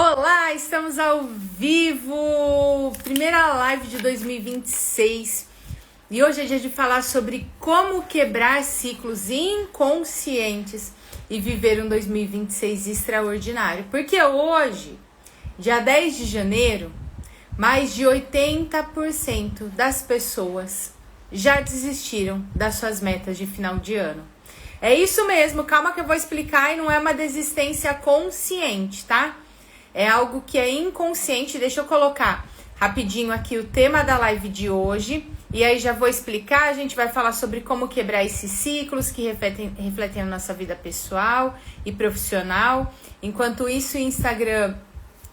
Olá, estamos ao vivo, primeira live de 2026 e hoje é dia de falar sobre como quebrar ciclos inconscientes e viver um 2026 extraordinário. Porque hoje, dia 10 de janeiro, mais de 80% das pessoas já desistiram das suas metas de final de ano. É isso mesmo, calma que eu vou explicar e não é uma desistência consciente, tá? É algo que é inconsciente. Deixa eu colocar rapidinho aqui o tema da live de hoje. E aí já vou explicar, a gente vai falar sobre como quebrar esses ciclos que refletem a nossa vida pessoal e profissional. Enquanto isso, o Instagram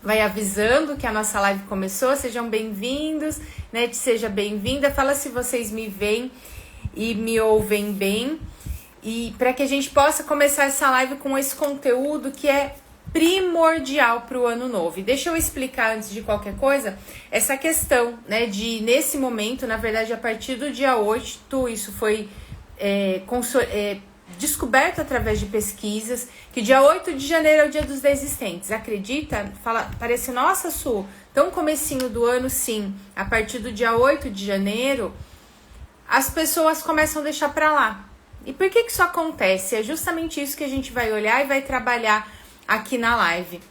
vai avisando que a nossa live começou. Sejam bem-vindos, né? Seja bem-vinda. Fala se vocês me veem e me ouvem bem. E para que a gente possa começar essa live com esse conteúdo que é primordial para o ano novo. E deixa eu explicar antes de qualquer coisa essa questão, né, de nesse momento, na verdade a partir do dia 8, isso foi descoberto através de pesquisas, que dia 8 de janeiro é o dia dos desistentes. Acredita? Parece, nossa, Su, tão comecinho do ano, sim. A partir do dia 8 de janeiro, as pessoas começam a deixar para lá. E por que isso acontece? É justamente isso que a gente vai olhar e vai trabalhar aqui na live.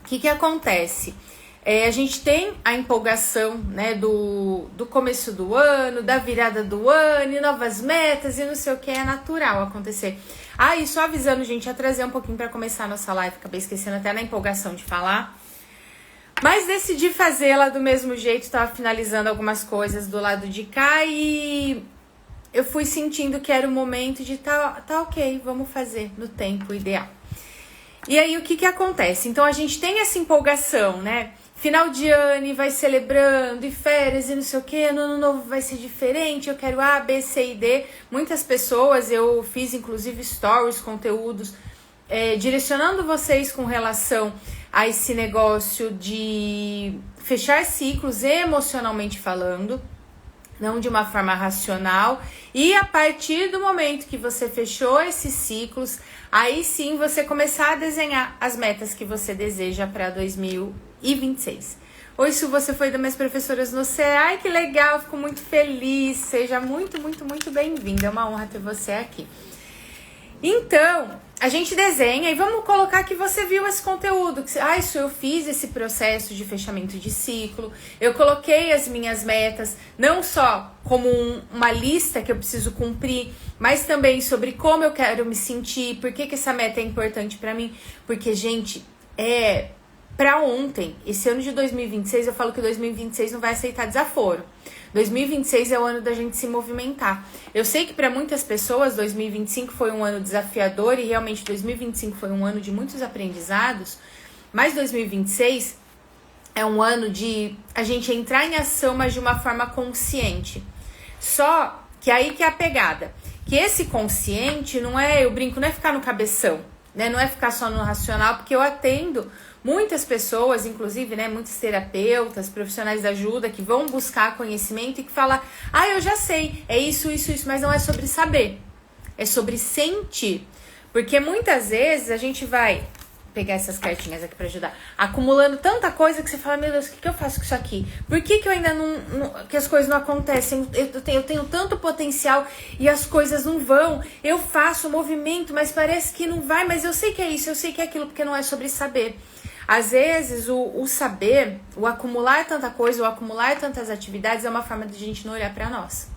O que acontece? A gente tem a empolgação, né, do começo do ano, da virada do ano, e novas metas e não sei o que, é natural acontecer. E só avisando, gente, ia trazer um pouquinho para começar a nossa live, acabei esquecendo até na empolgação de falar. Mas decidi fazê-la do mesmo jeito, estava finalizando algumas coisas do lado de cá e eu fui sentindo que era o momento de tá ok, vamos fazer no tempo ideal. E aí, o que acontece? Então, a gente tem essa empolgação, né? Final de ano e vai celebrando, e férias e não sei o que, no ano novo vai ser diferente, eu quero A, B, C e D. Muitas pessoas, eu fiz inclusive stories, conteúdos, direcionando vocês com relação a esse negócio de fechar ciclos emocionalmente falando, não de uma forma racional. E a partir do momento que você fechou esses ciclos, aí sim você começar a desenhar as metas que você deseja para 2026. Oi, Su, você foi das minhas professoras no CE. Ai, que legal, fico muito feliz. Seja muito, muito, muito bem-vinda. É uma honra ter você aqui. Então, a gente desenha e vamos colocar que você viu esse conteúdo. Isso, eu fiz esse processo de fechamento de ciclo, eu coloquei as minhas metas, não só como uma lista que eu preciso cumprir, mas também sobre como eu quero me sentir, por que essa meta é importante pra mim. Porque, gente, pra ontem, esse ano de 2026, eu falo que 2026 não vai aceitar desaforo. 2026 é o ano da gente se movimentar. Eu sei que para muitas pessoas 2025 foi um ano desafiador e realmente 2025 foi um ano de muitos aprendizados, mas 2026 é um ano de a gente entrar em ação, mas de uma forma consciente. Só que aí que é a pegada. Que esse consciente não é, eu brinco, não é ficar no cabeção, né? Não é ficar só no racional, porque eu atendo muitas pessoas, inclusive, né, muitos terapeutas, profissionais da ajuda que vão buscar conhecimento e que falam, eu já sei, é isso, mas não é sobre saber, é sobre sentir. Porque muitas vezes a gente vai pegar essas cartinhas aqui pra ajudar, acumulando tanta coisa que você fala, meu Deus, o que eu faço com isso aqui? Por que eu ainda que as coisas não acontecem? Eu tenho tanto potencial e as coisas não vão, eu faço o movimento, mas parece que não vai, mas eu sei que é isso, eu sei que é aquilo, porque não é sobre saber. Às vezes, o saber, o acumular tanta coisa, o acumular tantas atividades é uma forma de a gente não olhar pra nós.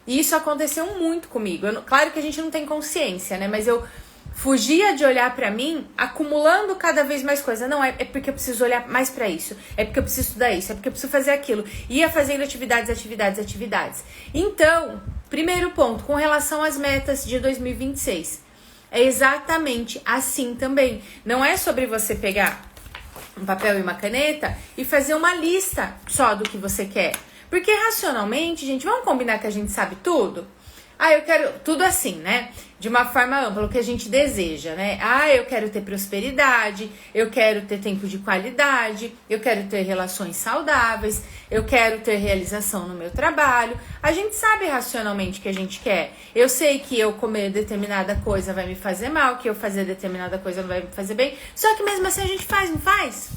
E isso aconteceu muito comigo. Claro que a gente não tem consciência, né? Mas eu fugia de olhar pra mim, acumulando cada vez mais coisa. Não, é porque eu preciso olhar mais pra isso. É porque eu preciso estudar isso. É porque eu preciso fazer aquilo. Ia fazendo atividades. Então, primeiro ponto, com relação às metas de 2026. É exatamente assim também. Não é sobre você pegar um papel e uma caneta e fazer uma lista só do que você quer. Porque racionalmente, gente, vamos combinar que a gente sabe tudo? Eu quero tudo assim, né? De uma forma ampla, o que a gente deseja, né? Eu quero ter prosperidade, eu quero ter tempo de qualidade, eu quero ter relações saudáveis, eu quero ter realização no meu trabalho. A gente sabe racionalmente o que a gente quer. Eu sei que eu comer determinada coisa vai me fazer mal, que eu fazer determinada coisa não vai me fazer bem. Só que mesmo assim a gente faz, não faz?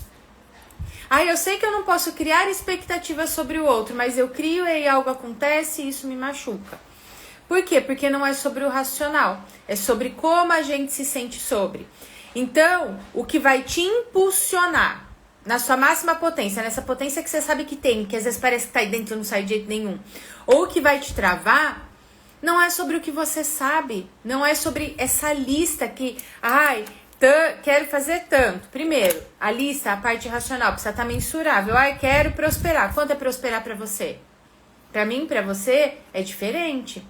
Eu sei que eu não posso criar expectativas sobre o outro, mas eu crio e aí algo acontece e isso me machuca. Por quê? Porque não é sobre o racional, é sobre como a gente se sente sobre. Então, o que vai te impulsionar na sua máxima potência, nessa potência que você sabe que tem, que às vezes parece que tá aí dentro e não sai de jeito nenhum, ou o que vai te travar, não é sobre o que você sabe, não é sobre essa lista que, quero fazer tanto. Primeiro, a lista, a parte racional, precisa estar mensurável. Quero prosperar. Quanto é prosperar para você? Para mim, para você, é diferente.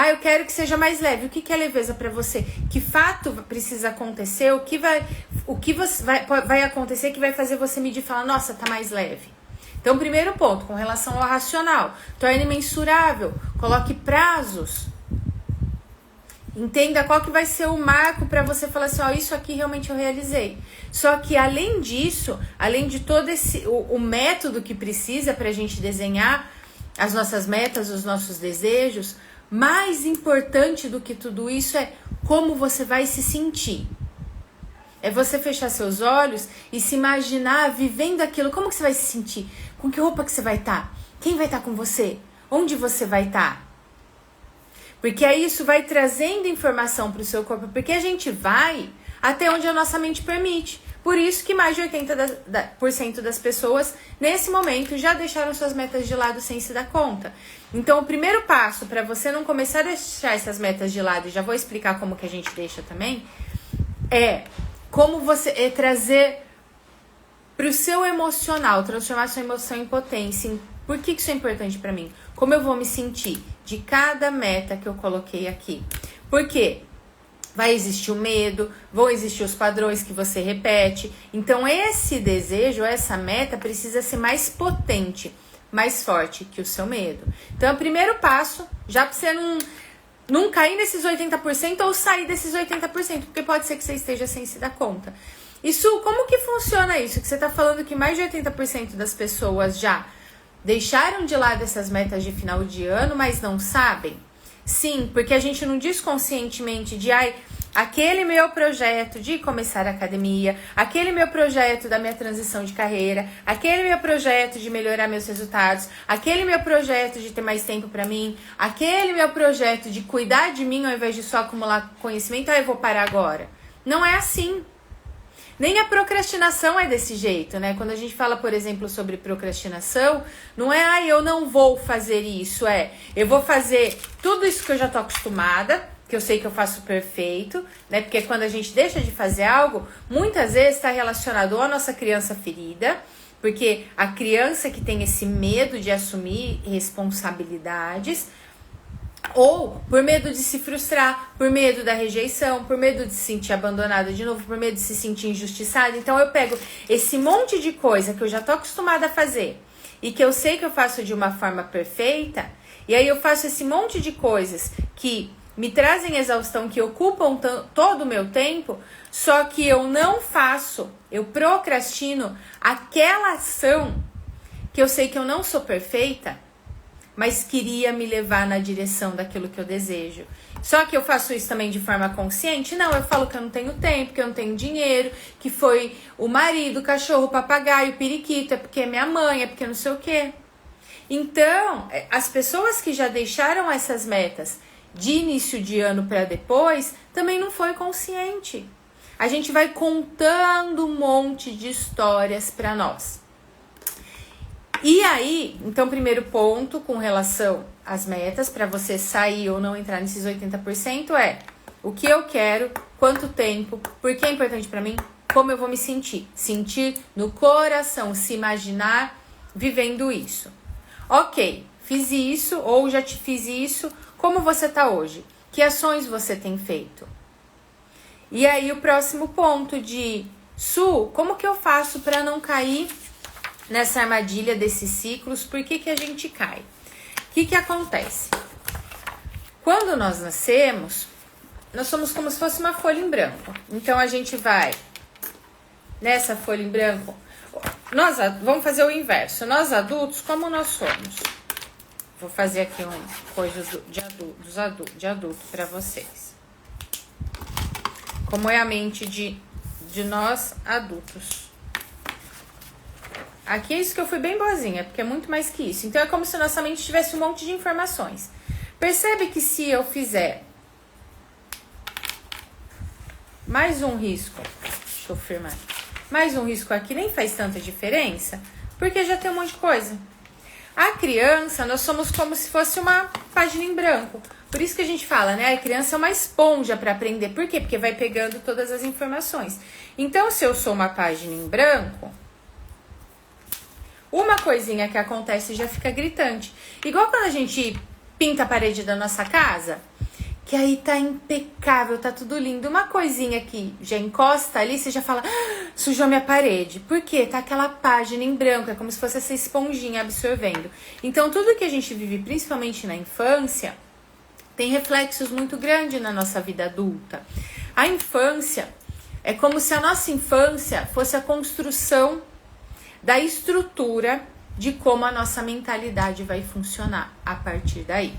Eu quero que seja mais leve. O que é leveza para você? Que fato precisa acontecer? O que vai acontecer que vai fazer você medir e falar, nossa, tá mais leve? Então, primeiro ponto, com relação ao racional, torne mensurável, coloque prazos. Entenda qual que vai ser o marco para você falar assim, isso aqui realmente eu realizei. Só que além disso, além de todo o método que precisa para a gente desenhar as nossas metas, os nossos desejos, mais importante do que tudo isso é como você vai se sentir. É você fechar seus olhos e se imaginar vivendo aquilo. Como que você vai se sentir? Com que roupa que você vai estar? Quem vai estar com você? Onde você vai estar? Porque aí isso vai trazendo informação para o seu corpo. Porque a gente vai até onde a nossa mente permite. Por isso que mais de 80% das pessoas, nesse momento, já deixaram suas metas de lado sem se dar conta. Então, o primeiro passo para você não começar a deixar essas metas de lado, e já vou explicar como que a gente deixa também, é trazer para o seu emocional, transformar sua emoção em potência. Por que isso é importante para mim? Como eu vou me sentir de cada meta que eu coloquei aqui? Porque vai existir o medo, vão existir os padrões que você repete. Então, esse desejo, essa meta precisa ser mais potente, mais forte que o seu medo. Então, o primeiro passo, já para você não cair nesses 80% ou sair desses 80%, porque pode ser que você esteja sem se dar conta. Isso, como que funciona isso? Que você está falando que mais de 80% das pessoas já deixaram de lado essas metas de final de ano, mas não sabem? Sim, porque a gente não diz conscientemente de aquele meu projeto de começar a academia, aquele meu projeto da minha transição de carreira, aquele meu projeto de melhorar meus resultados, aquele meu projeto de ter mais tempo para mim, aquele meu projeto de cuidar de mim ao invés de só acumular conhecimento, eu vou parar agora. Não é assim. Nem a procrastinação é desse jeito, né? Quando a gente fala, por exemplo, sobre procrastinação, não é, eu não vou fazer isso, eu vou fazer tudo isso que eu já tô acostumada, que eu sei que eu faço perfeito, né? Porque quando a gente deixa de fazer algo, muitas vezes está relacionado à nossa criança ferida, porque a criança que tem esse medo de assumir responsabilidades, ou por medo de se frustrar, por medo da rejeição, por medo de se sentir abandonada de novo, por medo de se sentir injustiçada. Então eu pego esse monte de coisa que eu já tô acostumada a fazer e que eu sei que eu faço de uma forma perfeita, e aí eu faço esse monte de coisas que me trazem exaustão, que ocupam todo o meu tempo, só que eu não faço, eu procrastino aquela ação que eu sei que eu não sou perfeita, mas queria me levar na direção daquilo que eu desejo. Só que eu faço isso também de forma consciente? Não, eu falo que eu não tenho tempo, que eu não tenho dinheiro, que foi o marido, o cachorro, o papagaio, o periquito, é porque é minha mãe, é porque não sei o quê. Então, as pessoas que já deixaram essas metas de início de ano para depois, também não foi consciente. A gente vai contando um monte de histórias para nós. E aí, então, primeiro ponto com relação às metas, para você sair ou não entrar nesses 80%, é o que eu quero, quanto tempo, por que é importante para mim, como eu vou me sentir. Sentir no coração, se imaginar vivendo isso. Ok, fiz isso ou já te fiz isso, como você tá hoje? Que ações você tem feito? E aí, o próximo ponto de Su, como que eu faço para não cair nessa armadilha desses ciclos? Por que a gente cai? O que acontece? Quando nós nascemos, nós somos como se fosse uma folha em branco. Então, a gente vai nessa folha em branco. Vamos fazer o inverso. Nós adultos, como nós somos? Vou fazer aqui coisas de adulto para vocês. Como é a mente de nós adultos. Aqui é isso que eu fui bem boazinha, porque é muito mais que isso. Então é como se nossa mente tivesse um monte de informações. Percebe que se eu fizer mais um risco, deixa eu firmar, mais um risco aqui nem faz tanta diferença, porque já tem um monte de coisa. A criança, nós somos como se fosse uma página em branco. Por isso que a gente fala, né? A criança é uma esponja para aprender. Por quê? Porque vai pegando todas as informações. Então, se eu sou uma página em branco, uma coisinha que acontece já fica gritante. Igual quando a gente pinta a parede da nossa casa, que aí tá impecável, tá tudo lindo. Uma coisinha que já encosta ali, você já fala, sujou minha parede. Por quê? Tá aquela página em branco, é como se fosse essa esponjinha absorvendo. Então, tudo que a gente vive, principalmente na infância, tem reflexos muito grandes na nossa vida adulta. A infância é como se a nossa infância fosse a construção da estrutura de como a nossa mentalidade vai funcionar a partir daí.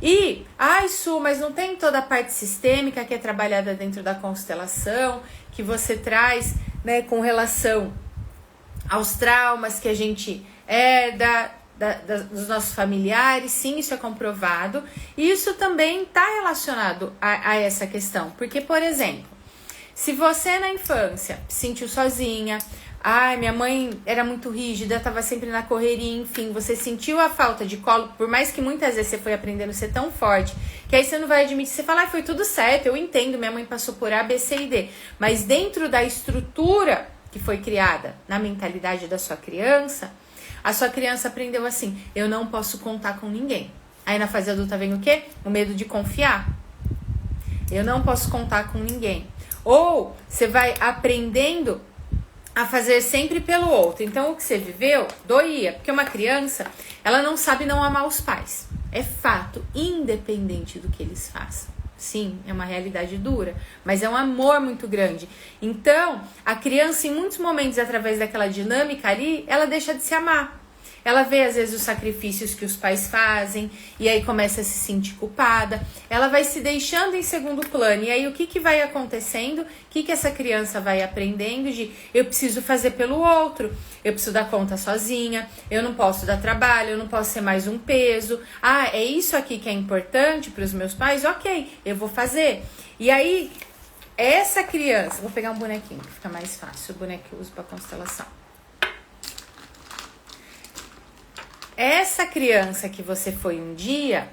E, Su, mas não tem toda a parte sistêmica que é trabalhada dentro da constelação, que você traz, né, com relação aos traumas que a gente herda dos nossos familiares. Sim, isso é comprovado. E isso também está relacionado a essa questão. Porque, por exemplo, se você na infância se sentiu sozinha, minha mãe era muito rígida, estava sempre na correria, enfim, você sentiu a falta de colo, por mais que muitas vezes você foi aprendendo a ser tão forte, que aí você não vai admitir, você fala, foi tudo certo, eu entendo, minha mãe passou por A, B, C e D, mas dentro da estrutura que foi criada na mentalidade da sua criança, a sua criança aprendeu assim, eu não posso contar com ninguém. Aí na fase adulta vem o quê? O medo de confiar. Eu não posso contar com ninguém. Ou você vai aprendendo a fazer sempre pelo outro. Então, o que você viveu, doía. Porque uma criança, ela não sabe não amar os pais. É fato, independente do que eles façam. Sim, é uma realidade dura, mas é um amor muito grande. Então, a criança, em muitos momentos, através daquela dinâmica ali, ela deixa de se amar. Ela vê, às vezes, os sacrifícios que os pais fazem e aí começa a se sentir culpada. Ela vai se deixando em segundo plano. E aí, o que vai acontecendo? O que essa criança vai aprendendo de eu preciso fazer pelo outro, eu preciso dar conta sozinha, eu não posso dar trabalho, eu não posso ser mais um peso. É isso aqui que é importante para os meus pais? Ok, eu vou fazer. E aí, essa criança... Vou pegar um bonequinho, que fica mais fácil. O boneco que eu uso para constelação. Essa criança que você foi um dia,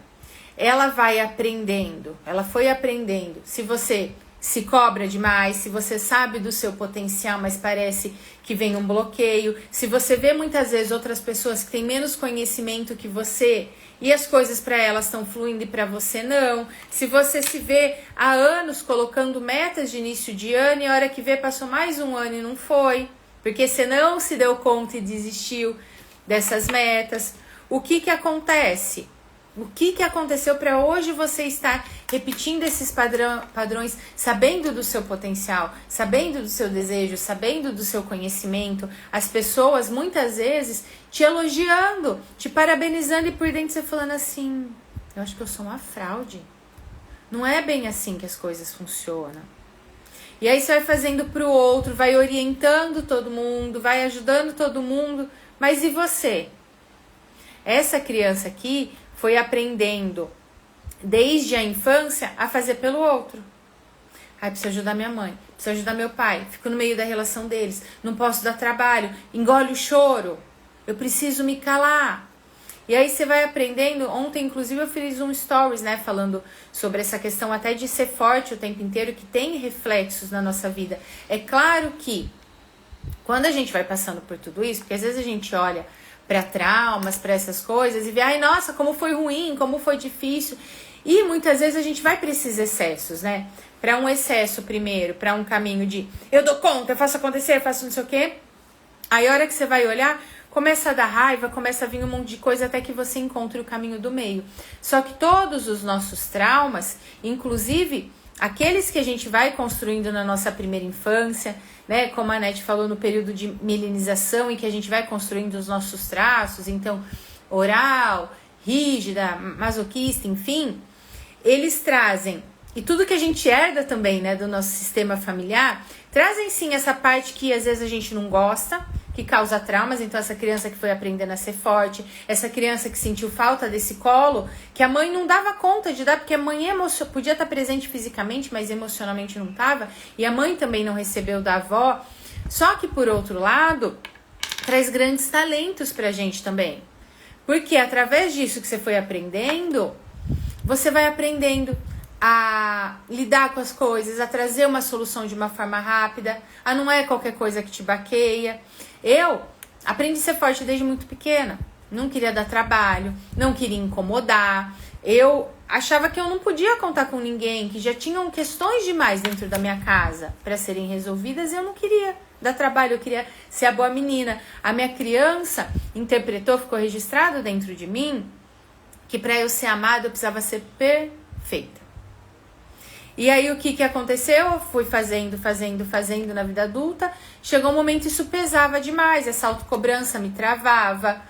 ela vai aprendendo, ela foi aprendendo. Se você se cobra demais, se você sabe do seu potencial, mas parece que vem um bloqueio, se você vê muitas vezes outras pessoas que têm menos conhecimento que você e as coisas para elas estão fluindo e para você não, se você se vê há anos colocando metas de início de ano e a hora que vê passou mais um ano e não foi, porque você não se deu conta e desistiu dessas metas. O que acontece? O que aconteceu para hoje você estar repetindo esses padrões, sabendo do seu potencial, sabendo do seu desejo, sabendo do seu conhecimento, as pessoas muitas vezes te elogiando, te parabenizando e por dentro você falando assim, eu acho que eu sou uma fraude. Não é bem assim que as coisas funcionam. E aí você vai fazendo pro outro, vai orientando todo mundo, vai ajudando todo mundo, mas e você? Essa criança aqui foi aprendendo desde a infância a fazer pelo outro. Preciso ajudar minha mãe, preciso ajudar meu pai, fico no meio da relação deles, não posso dar trabalho, engole o choro, eu preciso me calar. E aí você vai aprendendo. Ontem, inclusive, eu fiz um stories, né, falando sobre essa questão até de ser forte o tempo inteiro, que tem reflexos na nossa vida. É claro que quando a gente vai passando por tudo isso, porque às vezes a gente olha para traumas, para essas coisas e vê, nossa, como foi ruim, como foi difícil. E muitas vezes a gente vai para esses excessos, né? Para um excesso primeiro, para um caminho de eu dou conta, eu faço acontecer, eu faço não sei o quê. Aí a hora que você vai olhar, começa a dar raiva, começa a vir um monte de coisa até que você encontre o caminho do meio. Só que todos os nossos traumas, inclusive aqueles que a gente vai construindo na nossa primeira infância, né, como a Anete falou, no período de milenização, em que a gente vai construindo os nossos traços, então, oral, rígida, masoquista, enfim, eles trazem, e tudo que a gente herda também, né, do nosso sistema familiar, trazem sim essa parte que às vezes a gente não gosta, que causa traumas. Então essa criança que foi aprendendo a ser forte, essa criança que sentiu falta desse colo, que a mãe não dava conta de dar, porque a mãe podia estar presente fisicamente, mas emocionalmente não estava, e a mãe também não recebeu da avó. Só que por outro lado, traz grandes talentos pra gente também. Porque através disso que você foi aprendendo, você vai aprendendo a lidar com as coisas, a trazer uma solução de uma forma rápida, a não é qualquer coisa que te baqueia. Eu aprendi a ser forte desde muito pequena. Não queria dar trabalho, não queria incomodar. Eu achava que eu não podia contar com ninguém, que já tinham questões demais dentro da minha casa para serem resolvidas e eu não queria dar trabalho, eu queria ser a boa menina. A minha criança interpretou, ficou registrado dentro de mim, que para eu ser amada eu precisava ser perfeita. E aí o que aconteceu? Eu fui fazendo na vida adulta. Chegou um momento que isso pesava demais, essa autocobrança me travava,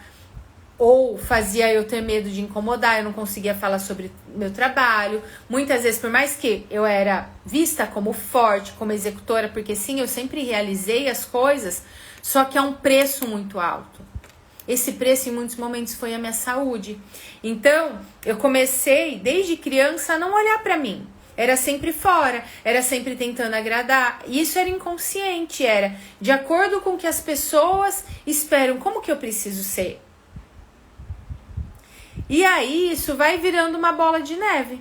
ou fazia eu ter medo de incomodar, eu não conseguia falar sobre meu trabalho. Muitas vezes, por mais que eu era vista como forte, como executora, porque sim, eu sempre realizei as coisas, só que é um preço muito alto. Esse preço em muitos momentos foi a minha saúde. Então, eu comecei desde criança a não olhar pra mim. Era sempre fora, era sempre tentando agradar. E isso era inconsciente, era de acordo com o que as pessoas esperam. Como que eu preciso ser? E aí isso vai virando uma bola de neve.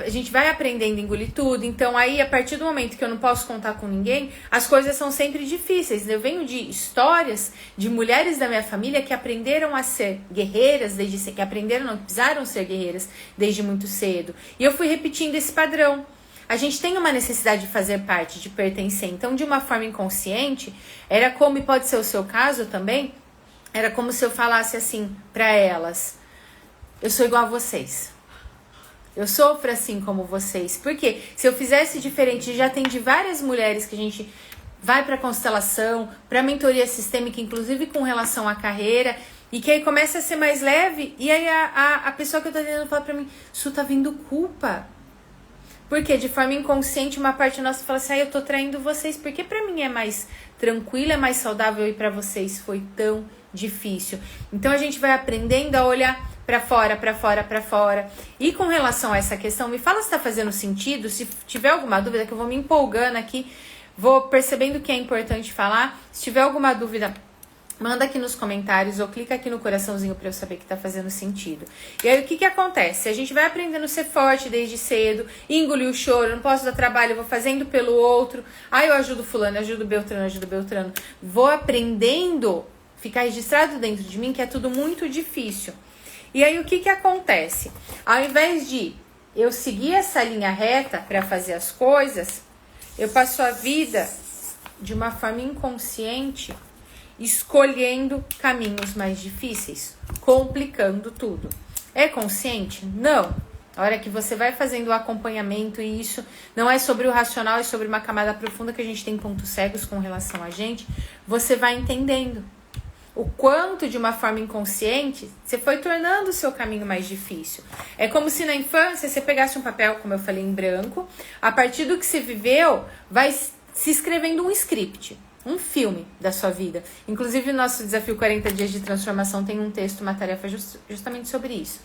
A gente vai aprendendo a engolir tudo. Então aí, a partir do momento que eu não posso contar com ninguém, as coisas são sempre difíceis. Eu venho de histórias de mulheres da minha família que aprenderam a ser guerreiras, que precisaram ser guerreiras desde muito cedo. E eu fui repetindo esse padrão. A gente tem uma necessidade de fazer parte, de pertencer. Então, de uma forma inconsciente, era como, e pode ser o seu caso também, era como se eu falasse assim para elas: eu sou igual a vocês. Eu sofro assim como vocês. Porque se eu fizesse diferente, já atendi várias mulheres que a gente vai para constelação, para mentoria sistêmica, inclusive com relação à carreira, e que aí começa a ser mais leve, e aí a pessoa que eu tô atendendo fala para mim: isso tá vindo culpa. Porque de forma inconsciente uma parte nossa fala assim: eu tô traindo vocês, porque para mim é mais tranquilo, é mais saudável, e para vocês foi tão difícil. Então a gente vai aprendendo a olhar pra fora, pra fora, pra fora. E com relação a essa questão, me fala se tá fazendo sentido. Se tiver alguma dúvida, que eu vou me empolgando aqui, vou percebendo que é importante falar. Se tiver alguma dúvida, manda aqui nos comentários ou clica aqui no coraçãozinho pra eu saber que tá fazendo sentido. E aí o que acontece? A gente vai aprendendo a ser forte desde cedo, engolir o choro, eu não posso dar trabalho, eu vou fazendo pelo outro. Aí eu ajudo fulano, ajudo Beltrano. Vou aprendendo, ficar registrado dentro de mim que é tudo muito difícil. E aí o que acontece? Ao invés de eu seguir essa linha reta para fazer as coisas, eu passo a vida de uma forma inconsciente, escolhendo caminhos mais difíceis, complicando tudo. É consciente? Não. A hora que você vai fazendo o acompanhamento, e isso não é sobre o racional, é sobre uma camada profunda que a gente tem pontos cegos com relação a gente, você vai entendendo o quanto de uma forma inconsciente você foi tornando o seu caminho mais difícil. É como se na infância você pegasse um papel, como eu falei, em branco, a partir do que você viveu, vai se escrevendo um script, um filme da sua vida. Inclusive o nosso desafio 40 dias de transformação tem um texto, uma tarefa justamente sobre isso.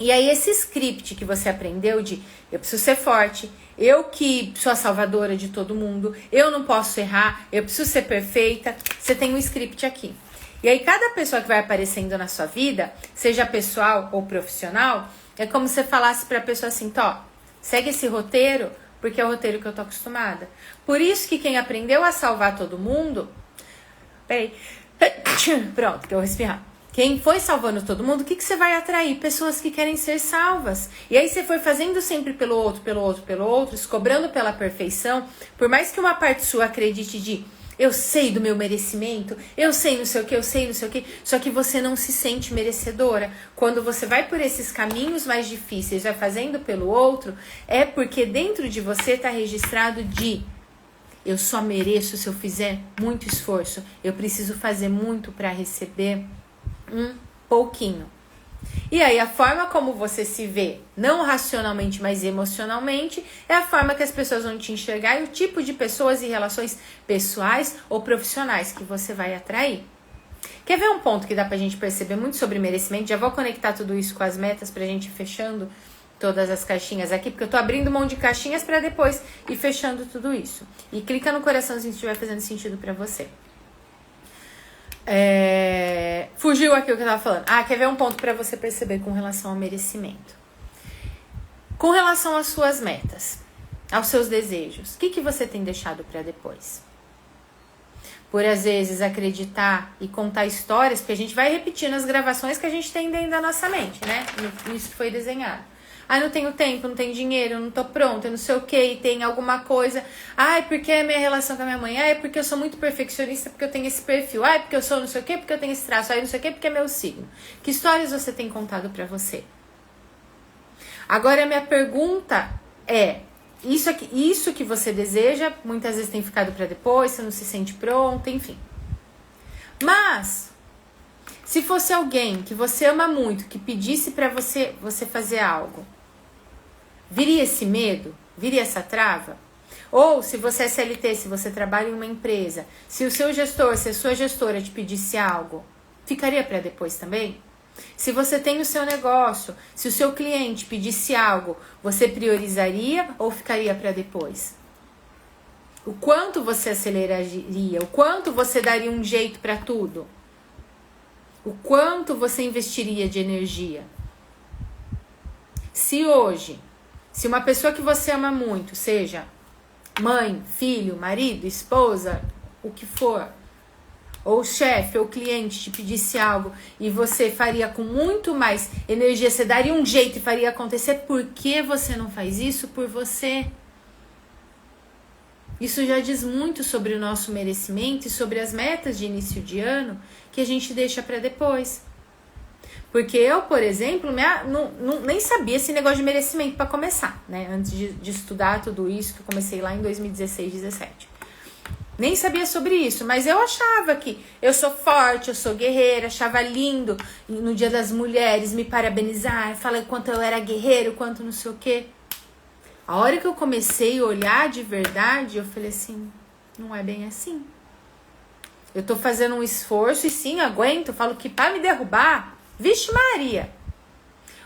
E aí esse script que você aprendeu de eu preciso ser forte, eu que sou a salvadora de todo mundo, eu não posso errar, eu preciso ser perfeita, você tem um script aqui. E aí cada pessoa que vai aparecendo na sua vida, seja pessoal ou profissional, é como se você falasse pra pessoa assim: Tó, segue esse roteiro, porque é o roteiro que eu tô acostumada. Por isso que quem aprendeu a salvar todo mundo... Peraí. Pronto, que eu vou respirar. Quem foi salvando todo mundo, o que você vai atrair? Pessoas que querem ser salvas. E aí você foi fazendo sempre pelo outro, se cobrando pela perfeição. Por mais que uma parte sua acredite de eu sei do meu merecimento, eu sei não sei o que, só que você não se sente merecedora. Quando você vai por esses caminhos mais difíceis, vai fazendo pelo outro, é porque dentro de você está registrado de eu só mereço se eu fizer muito esforço, eu preciso fazer muito para receber um pouquinho. E aí a forma como você se vê, não racionalmente, mas emocionalmente, é a forma que as pessoas vão te enxergar e o tipo de pessoas e relações pessoais ou profissionais que você vai atrair. Quer ver um ponto que dá pra gente perceber muito sobre merecimento? Já vou conectar tudo isso com as metas pra gente ir fechando todas as caixinhas aqui, porque eu tô abrindo mão de caixinhas pra depois ir fechando tudo isso. E clica no coraçãozinho se estiver fazendo sentido pra você. Fugiu aqui o que eu tava falando. Quer ver um ponto pra você perceber com relação ao merecimento? Com relação às suas metas, aos seus desejos, o que você tem deixado pra depois? Por às vezes acreditar e contar histórias, porque a gente vai repetindo as gravações que a gente tem dentro da nossa mente, né? Isso que foi desenhado. Não tenho tempo, não tenho dinheiro, não tô pronta, não sei o que, e tem alguma coisa. Porque é minha relação com a minha mãe. É porque eu sou muito perfeccionista, porque eu tenho esse perfil. Porque eu sou não sei o que, porque eu tenho esse traço. Não sei o que, porque é meu signo. Que histórias você tem contado pra você? Agora a minha pergunta é, isso que você deseja, muitas vezes tem ficado pra depois, você não se sente pronta, enfim. Mas, se fosse alguém que você ama muito, que pedisse pra você fazer algo, viria esse medo? Viria essa trava? Ou se você é CLT, se você trabalha em uma empresa, se o seu gestor, se a sua gestora te pedisse algo, ficaria pra depois também? Se você tem o seu negócio, se o seu cliente pedisse algo, você priorizaria ou ficaria para depois? O quanto você aceleraria? O quanto você daria um jeito para tudo? O quanto você investiria de energia? Se hoje, se uma pessoa que você ama muito, seja mãe, filho, marido, esposa, o que for, ou chefe, ou cliente te pedisse algo e você faria com muito mais energia, você daria um jeito e faria acontecer, por que você não faz isso por você? Isso já diz muito sobre o nosso merecimento e sobre as metas de início de ano que a gente deixa para depois. Porque eu, por exemplo, nem sabia esse negócio de merecimento para começar, né? Antes de estudar tudo isso, que eu comecei lá em 2016, 2017. Nem sabia sobre isso, mas eu achava que eu sou forte, eu sou guerreira, achava lindo no Dia das Mulheres me parabenizar, falar quanto eu era guerreiro, quanto não sei o quê. A hora que eu comecei a olhar de verdade, eu falei assim, não é bem assim. Eu tô fazendo um esforço e sim, aguento, falo que para me derrubar, vixe Maria.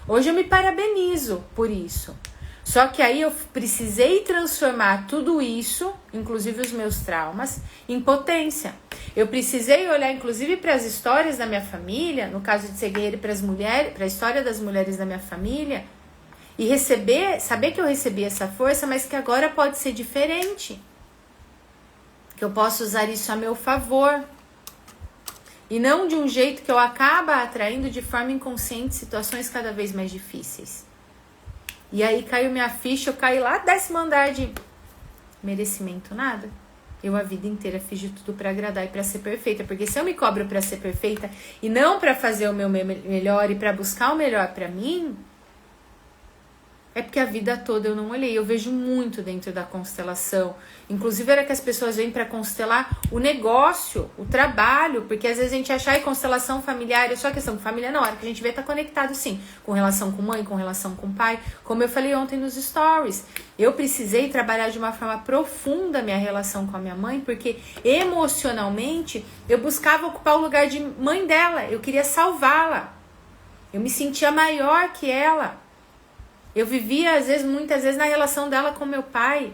Hoje eu me parabenizo por isso. Só que aí eu precisei transformar tudo isso, inclusive os meus traumas, em potência. Eu precisei olhar, inclusive, para as histórias da minha família, no caso de ser guerreira, para as mulheres, para a história das mulheres da minha família, e saber que eu recebi essa força, mas que agora pode ser diferente. Que eu posso usar isso a meu favor. E não de um jeito que eu acaba atraindo de forma inconsciente situações cada vez mais difíceis. E aí caiu minha ficha, eu caí lá 10º andar de merecimento, nada. Eu a vida inteira fiz de tudo pra agradar e pra ser perfeita. Porque se eu me cobro pra ser perfeita e não pra fazer o meu melhor e pra buscar o melhor pra mim, é porque a vida toda eu não olhei. Eu vejo muito dentro da constelação. Inclusive era que as pessoas vêm para constelar o negócio, o trabalho. Porque às vezes a gente acha que constelação familiar é só questão de família. Não, a hora que a gente vê tá conectado sim. Com relação com mãe, com relação com pai. Como eu falei ontem nos stories. Eu precisei trabalhar de uma forma profunda a minha relação com a minha mãe. Porque emocionalmente eu buscava ocupar o lugar de mãe dela. Eu queria salvá-la. Eu me sentia maior que ela. Eu vivia, muitas vezes, na relação dela com meu pai.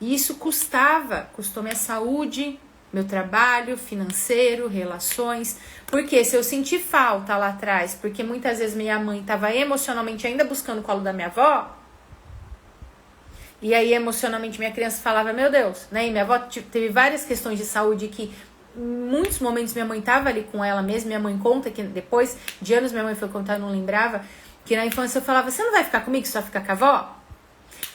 E isso custou minha saúde, meu trabalho financeiro, relações. Porque se eu senti falta lá atrás, porque muitas vezes minha mãe estava emocionalmente ainda buscando o colo da minha avó, e aí emocionalmente minha criança falava, meu Deus, né? E minha avó teve várias questões de saúde que em muitos momentos minha mãe estava ali com ela mesma. Minha mãe conta que depois de anos minha mãe foi contar, eu não lembrava, que na infância eu falava, você não vai ficar comigo, só fica com a avó?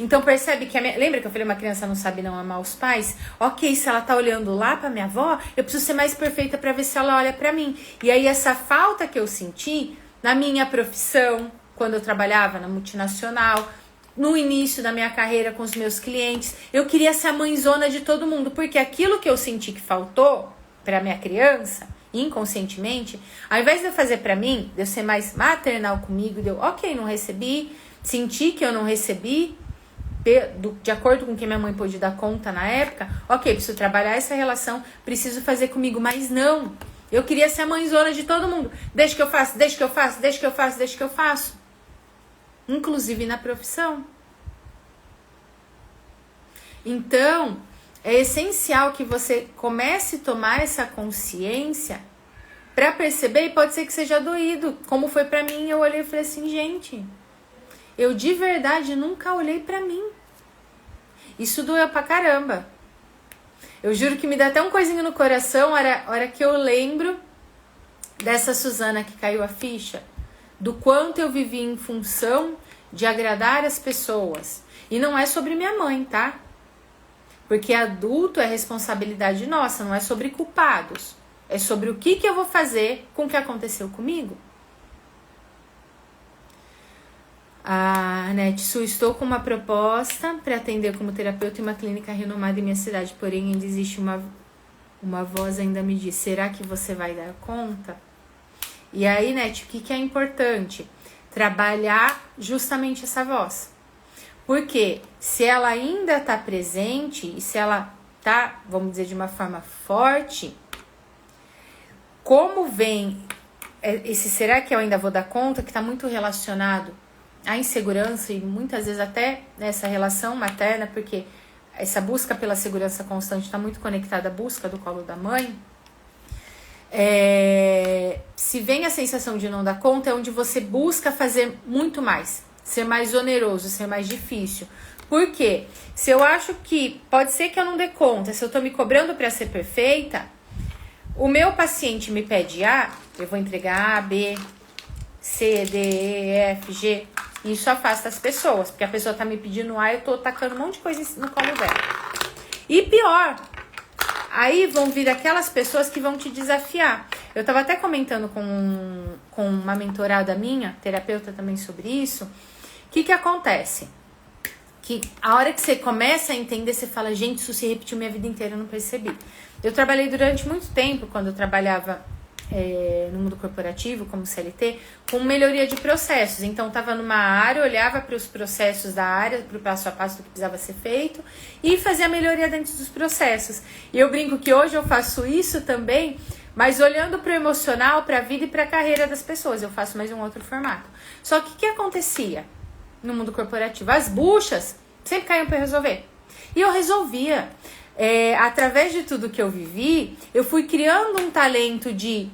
Então percebe que lembra que eu falei, uma criança não sabe não amar os pais? Ok, se ela tá olhando lá pra minha avó, eu preciso ser mais perfeita pra ver se ela olha pra mim. E aí essa falta que eu senti na minha profissão, quando eu trabalhava na multinacional, no início da minha carreira com os meus clientes, eu queria ser a mãezona de todo mundo, porque aquilo que eu senti que faltou pra minha criança, inconscientemente, ao invés de eu fazer pra mim, de eu ser mais maternal comigo, de eu, ok, não recebi, senti que eu não recebi, de acordo com o que minha mãe pôde dar conta na época, ok, preciso trabalhar essa relação, preciso fazer comigo, mas não, eu queria ser a mãezona de todo mundo, deixa que eu faço, deixa que eu faço, deixa que eu faço, deixa que eu faço, inclusive na profissão. Então, é essencial que você comece a tomar essa consciência para perceber, e pode ser que seja doído, como foi pra mim. Eu olhei e falei assim, gente, eu de verdade nunca olhei pra mim. Isso doeu pra caramba. Eu juro que me dá até um coisinho no coração a hora que eu lembro dessa Suzana que caiu a ficha, do quanto eu vivi em função de agradar as pessoas. E não é sobre minha mãe, tá? Porque adulto é responsabilidade nossa, não é sobre culpados. É sobre o que eu vou fazer com o que aconteceu comigo. Netsu, estou com uma proposta para atender como terapeuta em uma clínica renomada em minha cidade, porém ainda existe uma voz ainda me diz, será que você vai dar conta? E aí, Net, o que é importante? Trabalhar justamente essa voz. Porque se ela ainda está presente e se ela está, vamos dizer, de uma forma forte, como vem esse será que eu ainda vou dar conta, que está muito relacionado à insegurança e muitas vezes até nessa relação materna, porque essa busca pela segurança constante está muito conectada à busca do colo da mãe. Se vem a sensação de não dar conta, é onde você busca fazer muito mais, ser mais oneroso, ser mais difícil. Por quê? Se eu acho que pode ser que eu não dê conta, se eu tô me cobrando para ser perfeita, o meu paciente me pede A, eu vou entregar A, B, C, D, E, F, G. E isso afasta as pessoas, porque a pessoa tá me pedindo A, eu tô tacando um monte de coisa no colo dela. E pior, aí vão vir aquelas pessoas que vão te desafiar. Eu tava até comentando com uma mentorada minha, terapeuta também, sobre isso. O que acontece? Que a hora que você começa a entender, você fala, gente, isso se repetiu minha vida inteira, eu não percebi. Eu trabalhei durante muito tempo, quando eu trabalhava no mundo corporativo, como CLT, com melhoria de processos. Então, estava numa área, olhava para os processos da área, para o passo a passo do que precisava ser feito e fazia a melhoria dentro dos processos. E eu brinco que hoje eu faço isso também, mas olhando para o emocional, para a vida e para a carreira das pessoas. Eu faço mais um outro formato. Só que o que acontecia no mundo corporativo? As buchas sempre caíam para resolver. E eu resolvia. Através de tudo que eu vivi, eu fui criando um talento de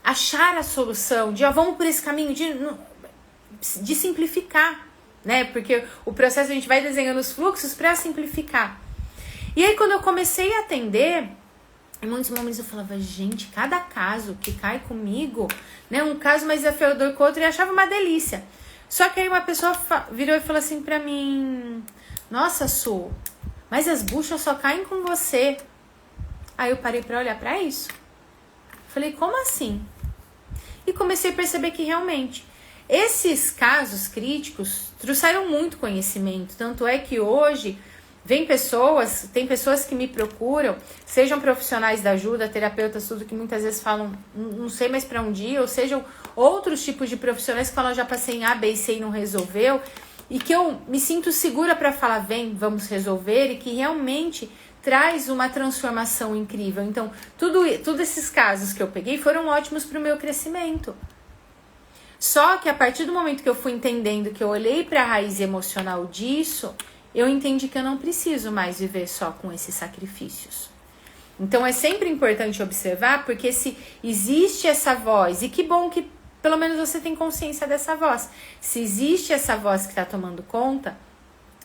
achar a solução, de vamos por esse caminho, de simplificar, né? Porque o processo a gente vai desenhando os fluxos para simplificar. E aí quando eu comecei a atender, em muitos momentos eu falava, gente, cada caso que cai comigo, né? Um caso mais desafiador que o outro, e achava uma delícia. Só que aí uma pessoa virou e falou assim pra mim, nossa, Su, mas as buchas só caem com você. Aí eu parei pra olhar pra isso. Falei, como assim? E comecei a perceber que realmente esses casos críticos trouxeram muito conhecimento. Tanto é que hoje tem pessoas que me procuram, sejam profissionais da ajuda, terapeutas, tudo, que muitas vezes falam, não sei mais pra onde ir, ou sejam outros tipos de profissionais que falam, já passei em A, B e C e não resolveu. E que eu me sinto segura para falar, vem, vamos resolver, e que realmente traz uma transformação incrível. Então, tudo esses casos que eu peguei foram ótimos para o meu crescimento. Só que a partir do momento que eu fui entendendo, que eu olhei para a raiz emocional disso, eu entendi que eu não preciso mais viver só com esses sacrifícios. Então, é sempre importante observar, porque se existe essa voz, e que bom que pelo menos você tem consciência dessa voz. Se existe essa voz que está tomando conta,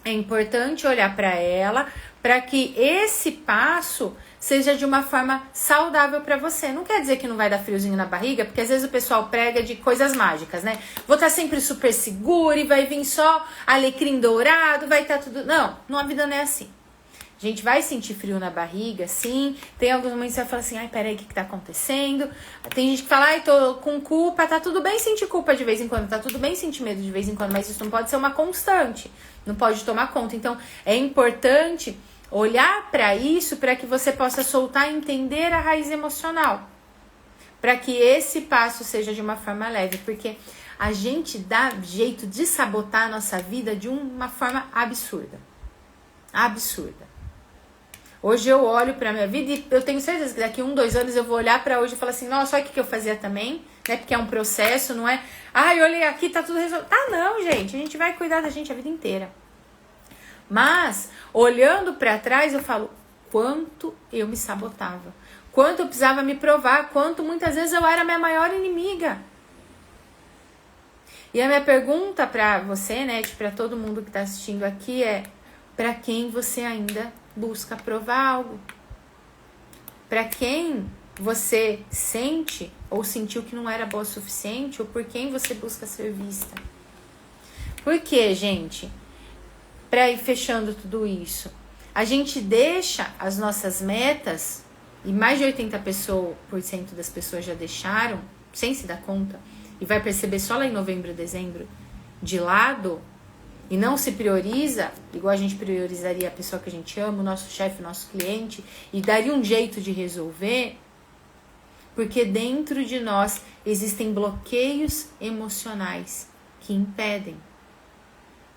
é importante olhar para ela, para que esse passo seja de uma forma saudável para você. Não quer dizer que não vai dar friozinho na barriga, porque às vezes o pessoal prega de coisas mágicas, né? Vou estar sempre super seguro e vai vir só alecrim dourado, vai estar tudo... Não, a vida não é assim. A gente vai sentir frio na barriga, sim. Tem alguns momentos que você vai falar assim, ai, peraí, o que tá acontecendo? Tem gente que fala, ai, tô com culpa. Tá tudo bem sentir culpa de vez em quando, tá tudo bem sentir medo de vez em quando, mas isso não pode ser uma constante, não pode tomar conta. Então, é importante olhar para isso, para que você possa soltar e entender a raiz emocional. para que esse passo seja de uma forma leve, porque a gente dá jeito de sabotar a nossa vida de uma forma absurda. Absurda. Hoje eu olho pra minha vida e eu tenho certeza que daqui 1, 2 anos eu vou olhar pra hoje e falar assim, nossa, olha o que eu fazia também, né? Porque é um processo, não é? Eu olhei aqui, tá tudo resolvido. Não, gente, a gente vai cuidar da gente a vida inteira. Mas, olhando pra trás, eu falo, quanto eu me sabotava. Quanto eu precisava me provar, quanto muitas vezes eu era a minha maior inimiga. E a minha pergunta pra você, né, pra todo mundo que tá assistindo aqui é, pra quem você ainda busca provar algo? Para quem você sente ou sentiu que não era boa o suficiente, ou por quem você busca ser vista? Por quê, gente? Para ir fechando tudo isso, a gente deixa as nossas metas, e mais de 80% das pessoas já deixaram, sem se dar conta, e vai perceber só lá em novembro, dezembro, de lado, e não se prioriza, igual a gente priorizaria a pessoa que a gente ama, o nosso chefe, o nosso cliente, e daria um jeito de resolver, porque dentro de nós existem bloqueios emocionais que impedem.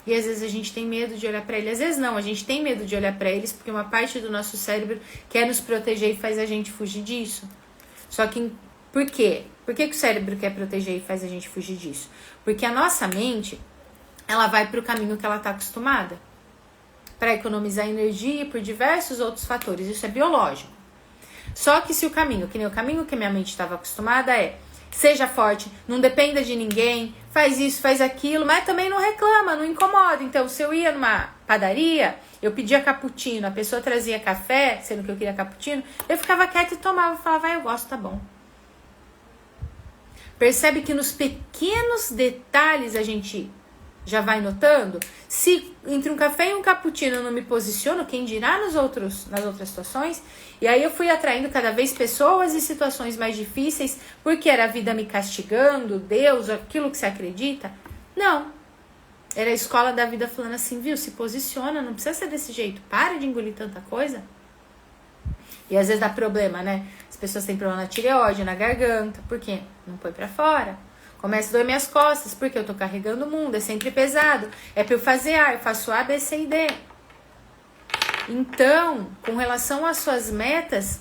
E às vezes a gente tem medo de olhar para eles, às vezes não, a gente tem medo de olhar para eles porque uma parte do nosso cérebro quer nos proteger e faz a gente fugir disso. Só que, por quê? Por que o cérebro quer proteger e faz a gente fugir disso? Porque a nossa mente, ela vai para o caminho que ela está acostumada, para economizar energia e por diversos outros fatores. Isso é biológico. Só que se o caminho, que nem o caminho que minha mente estava acostumada é, seja forte, não dependa de ninguém, faz isso, faz aquilo, mas também não reclama, não incomoda. Então, se eu ia numa padaria, eu pedia cappuccino, a pessoa trazia café, sendo que eu queria cappuccino, eu ficava quieta e tomava, falava, eu gosto, tá bom. Percebe que nos pequenos detalhes a gente já vai notando? Se entre um café e um cappuccino eu não me posiciono, quem dirá nas outras situações? E aí eu fui atraindo cada vez pessoas e situações mais difíceis, porque era a vida me castigando, Deus, aquilo que você acredita? Não. Era a escola da vida falando assim, viu, se posiciona, não precisa ser desse jeito, para de engolir tanta coisa. E às vezes dá problema, né? As pessoas têm problema na tireoide, na garganta, por quê? Não põe pra fora. Começa a doer minhas costas, porque eu tô carregando o mundo, é sempre pesado. É pra eu fazer eu faço A, B, C e D. Então, com relação às suas metas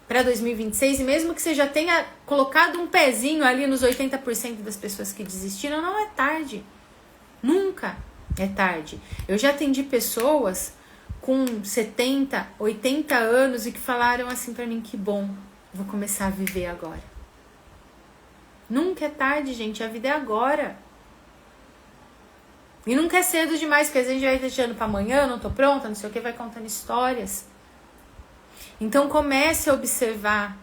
para 2026, e mesmo que você já tenha colocado um pezinho ali nos 80% das pessoas que desistiram, não é tarde. Nunca é tarde. Eu já atendi pessoas com 70, 80 anos e que falaram assim pra mim, que bom, vou começar a viver agora. Nunca é tarde, gente. A vida é agora. E nunca é cedo demais, porque às vezes a gente vai deixando pra amanhã, não tô pronta, não sei o que, vai contando histórias. Então comece a observar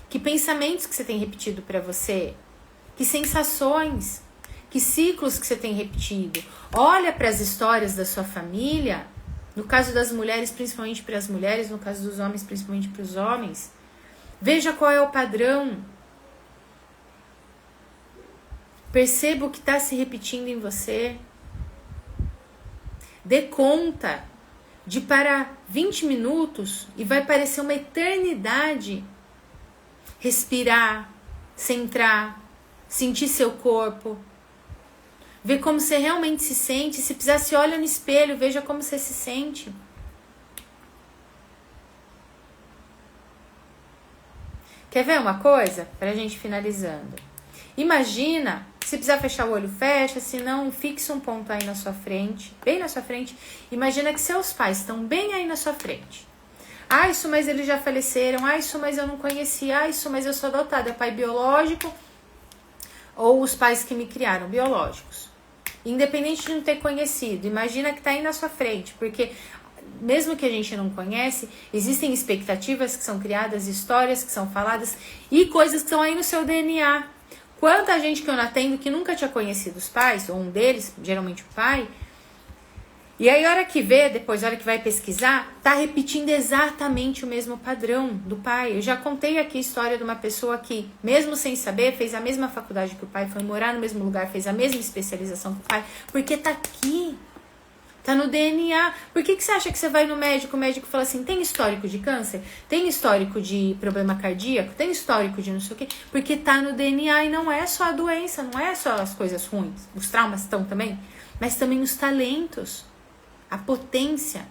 que pensamentos que você tem repetido pra você, que sensações, que ciclos que você tem repetido. Olha para as histórias da sua família, no caso das mulheres, principalmente para as mulheres, no caso dos homens, principalmente para os homens. Veja qual é o padrão. Perceba o que está se repetindo em você. Dê conta de parar 20 minutos e vai parecer uma eternidade. Respirar, centrar, sentir seu corpo. Ver como você realmente se sente. Se precisar, se olha no espelho, veja como você se sente. Quer ver uma coisa? Pra gente finalizando. Imagina, se precisar fechar o olho, fecha, se não, fixa um ponto aí na sua frente, bem na sua frente. Imagina que seus pais estão bem aí na sua frente. Ah, isso, mas eles já faleceram. Ah, isso, mas eu não conheci. Ah, isso, mas eu sou adotada. É pai biológico ou os pais que me criaram, biológicos. Independente de não ter conhecido, imagina que tá aí na sua frente, porque mesmo que a gente não conhece, existem expectativas que são criadas, histórias que são faladas e coisas que estão aí no seu DNA. Quanta gente que eu não atendo que nunca tinha conhecido os pais, ou um deles, geralmente o pai, e aí a hora que vê, depois a hora que vai pesquisar, tá repetindo exatamente o mesmo padrão do pai. Eu já contei aqui a história de uma pessoa que, mesmo sem saber, fez a mesma faculdade que o pai, foi morar no mesmo lugar, fez a mesma especialização que o pai, porque tá aqui. Tá no DNA. Por que você acha que você vai no médico, o médico fala assim, tem histórico de câncer? Tem histórico de problema cardíaco? Tem histórico de não sei o quê? Porque tá no DNA e não é só a doença, não é só as coisas ruins. Os traumas estão também, mas também os talentos, a potência.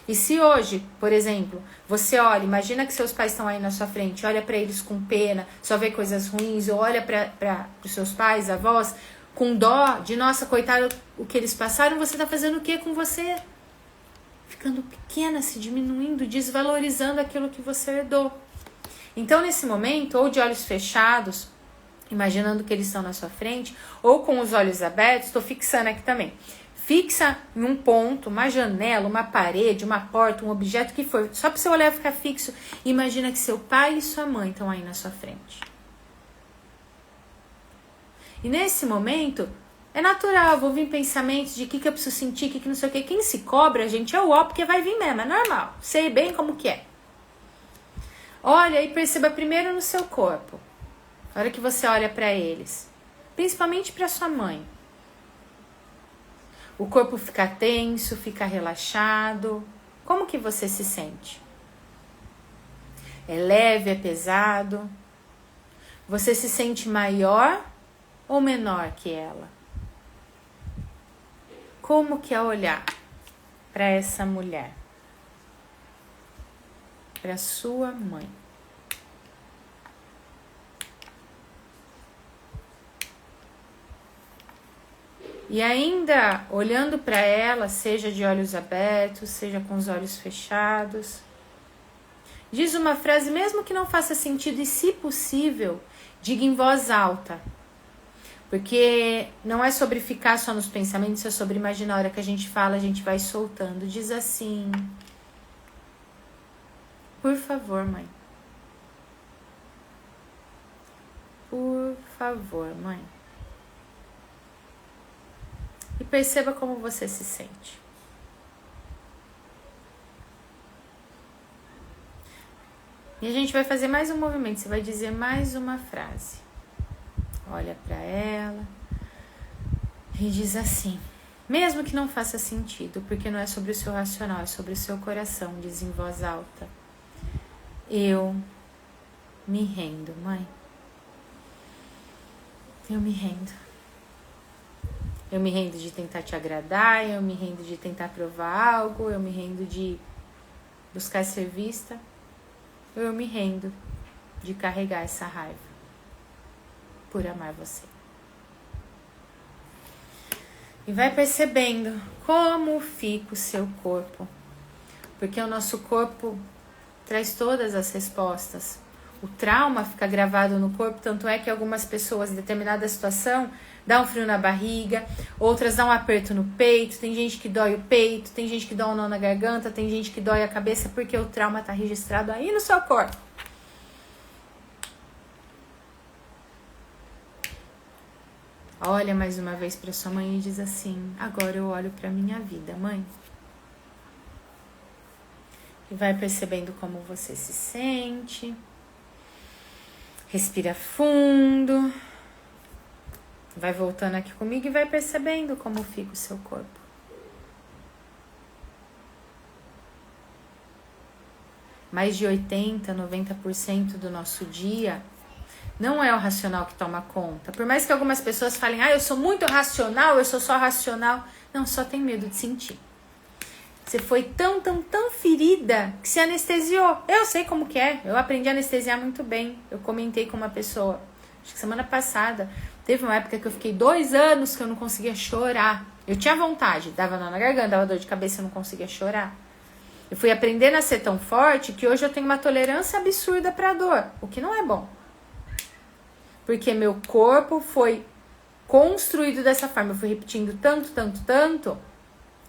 E se hoje, por exemplo, você olha, imagina que seus pais estão aí na sua frente, olha pra eles com pena, só vê coisas ruins, ou olha para os seus pais, avós, com dó de, nossa, coitado, o que eles passaram, você tá fazendo o que com você? Ficando pequena, se diminuindo, desvalorizando aquilo que você herdou. Então, nesse momento, ou de olhos fechados, imaginando que eles estão na sua frente, ou com os olhos abertos, estou fixando aqui também. Fixa em um ponto, uma janela, uma parede, uma porta, um objeto que for. Só para você olhar e ficar fixo. Imagina que seu pai e sua mãe estão aí na sua frente. E nesse momento, é natural, vou vir pensamentos de o que eu preciso sentir, o que não sei o que. Quem se cobra, gente, é o ó, porque vai vir mesmo, é normal. Sei bem como que é. Olha e perceba primeiro no seu corpo. A hora que você olha para eles. Principalmente para sua mãe. O corpo fica tenso, fica relaxado. Como que você se sente? É leve, é pesado? Você se sente maior ou menor que ela? Como que é olhar para essa mulher? Para sua mãe. E ainda olhando para ela, seja de olhos abertos, seja com os olhos fechados, diz uma frase, mesmo que não faça sentido, e se possível, diga em voz alta. Porque não é sobre ficar só nos pensamentos, é sobre imaginar. A hora que a gente fala, a gente vai soltando. Diz assim: por favor, mãe. Por favor, mãe. E perceba como você se sente. E a gente vai fazer mais um movimento. Você vai dizer mais uma frase. Olha para ela e diz assim, mesmo que não faça sentido, porque não é sobre o seu racional, é sobre o seu coração. Diz em voz alta: eu me rendo, mãe. Eu me rendo. Eu me rendo de tentar te agradar, eu me rendo de tentar provar algo, eu me rendo de buscar ser vista, eu me rendo de carregar essa raiva por amar você. E vai percebendo como fica o seu corpo, porque o nosso corpo traz todas as respostas. O trauma fica gravado no corpo, tanto é que algumas pessoas, em determinada situação, dá um frio na barriga, outras dá um aperto no peito, tem gente que dói o peito, tem gente que dá um nó na garganta, tem gente que dói a cabeça porque o trauma está registrado aí no seu corpo. Olha mais uma vez para sua mãe e diz assim: agora eu olho para minha vida, mãe. E vai percebendo como você se sente. Respira fundo. Vai voltando aqui comigo e vai percebendo como fica o seu corpo. Mais de 80%, 90% do nosso dia não é o racional que toma conta. Por mais que algumas pessoas falem, eu sou muito racional, eu sou só racional. Não, só tem medo de sentir. Você foi tão ferida que se anestesiou. Eu sei como que é. Eu aprendi a anestesiar muito bem. Eu comentei com uma pessoa, acho que semana passada, teve uma época que eu fiquei 2 anos que eu não conseguia chorar. Eu tinha vontade, dava nó na garganta, dava dor de cabeça, eu não conseguia chorar. Eu fui aprendendo a ser tão forte que hoje eu tenho uma tolerância absurda pra dor, o que não é bom. Porque meu corpo foi construído dessa forma. Eu fui repetindo tanto,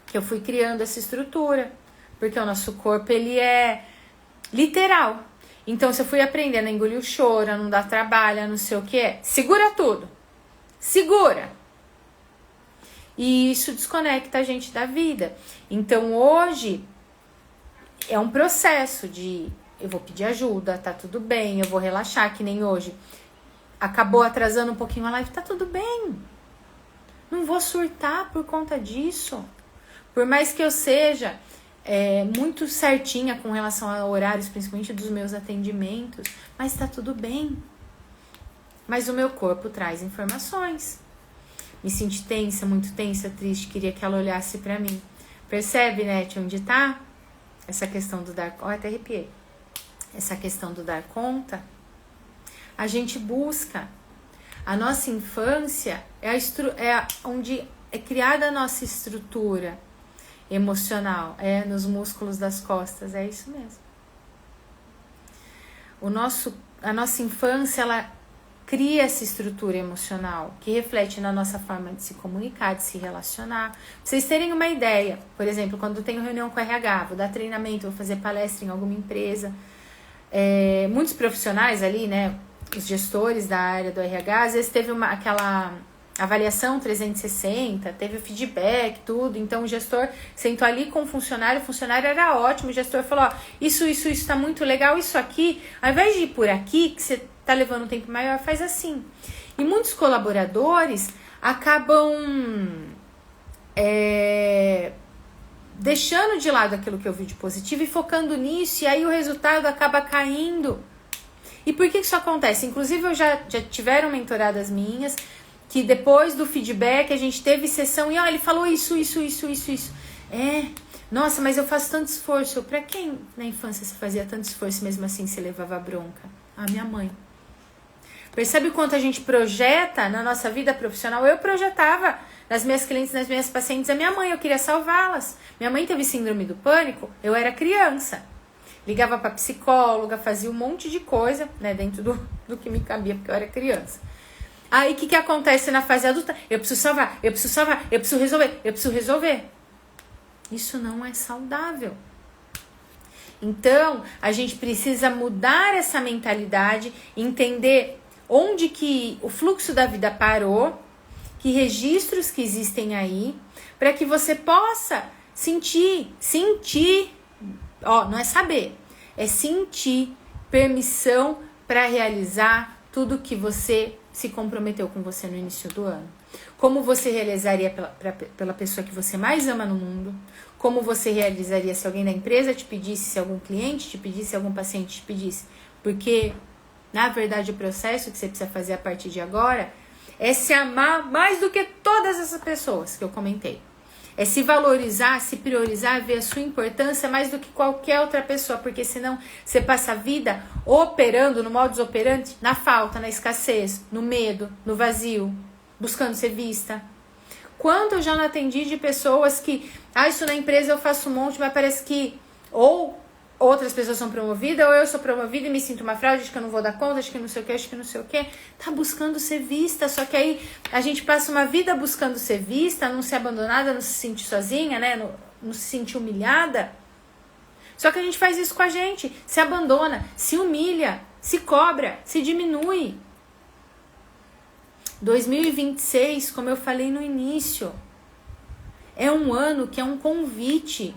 que eu fui criando essa estrutura. Porque o nosso corpo, ele é literal. Então, se eu fui aprendendo a engolir o choro, a não dar trabalho, a não sei o que, segura tudo. Segura. E isso desconecta a gente da vida. Então, hoje, é um processo de... eu vou pedir ajuda, tá tudo bem, eu vou relaxar, que nem hoje. Acabou atrasando um pouquinho a live, tá tudo bem. Não vou surtar por conta disso. Por mais que eu seja muito certinha com relação a horários, principalmente dos meus atendimentos, mas tá tudo bem. Mas o meu corpo traz informações. Me senti tensa, muito tensa, triste, queria que ela olhasse pra mim. Percebe, né, onde tá? Essa questão do dar... Até arrepiei. Essa questão do dar conta. A gente busca. A nossa infância onde é criada a nossa estrutura emocional. Nos músculos das costas. É isso mesmo. A nossa infância, ela cria essa estrutura emocional que reflete na nossa forma de se comunicar, de se relacionar. Pra vocês terem uma ideia, por exemplo, quando eu tenho reunião com RH, vou dar treinamento, vou fazer palestra em alguma empresa, muitos profissionais ali, né, os gestores da área do RH, às vezes teve aquela avaliação 360, teve o feedback, tudo, então o gestor sentou ali com o funcionário era ótimo, o gestor falou, ó, isso tá muito legal, isso aqui, ao invés de ir por aqui, que você tá levando um tempo maior, faz assim. E muitos colaboradores acabam deixando de lado aquilo que eu vi de positivo e focando nisso, e aí o resultado acaba caindo. E por que isso acontece? Inclusive, eu já tiveram mentoradas minhas, que depois do feedback a gente teve sessão, e ó, ele falou isso. Nossa, mas eu faço tanto esforço. Pra quem na infância você fazia tanto esforço, mesmo assim você levava bronca? A minha mãe. Percebe o quanto a gente projeta na nossa vida profissional? Eu projetava nas minhas clientes, nas minhas pacientes, a minha mãe, eu queria salvá-las. Minha mãe teve síndrome do pânico, eu era criança. Ligava pra psicóloga, fazia um monte de coisa, né, dentro do que me cabia, porque eu era criança. Aí, o que acontece na fase adulta? Eu preciso salvar, eu preciso resolver. Isso não é saudável. Então, a gente precisa mudar essa mentalidade, entender onde que o fluxo da vida parou, que registros que existem aí, para que você possa sentir, não é saber, é sentir permissão para realizar tudo que você se comprometeu com você no início do ano. Como você realizaria pela pessoa que você mais ama no mundo, como você realizaria se alguém da empresa te pedisse, se algum cliente te pedisse, se algum paciente te pedisse. Porque, na verdade, o processo que você precisa fazer a partir de agora é se amar mais do que todas essas pessoas que eu comentei. É se valorizar, se priorizar, ver a sua importância mais do que qualquer outra pessoa, porque senão você passa a vida operando no modus operandi, na falta, na escassez, no medo, no vazio, buscando ser vista. Quanto eu já não atendi de pessoas que, isso na empresa eu faço um monte, mas parece que ou outras pessoas são promovidas, ou eu sou promovida e me sinto uma fraude, acho que eu não vou dar conta, acho que não sei o que. Tá buscando ser vista, só que aí a gente passa uma vida buscando ser vista, não ser abandonada, não se sentir sozinha, né? Não se sentir humilhada. Só que a gente faz isso com a gente, se abandona, se humilha, se cobra, se diminui. 2026, como eu falei no início, é um ano que é um convite,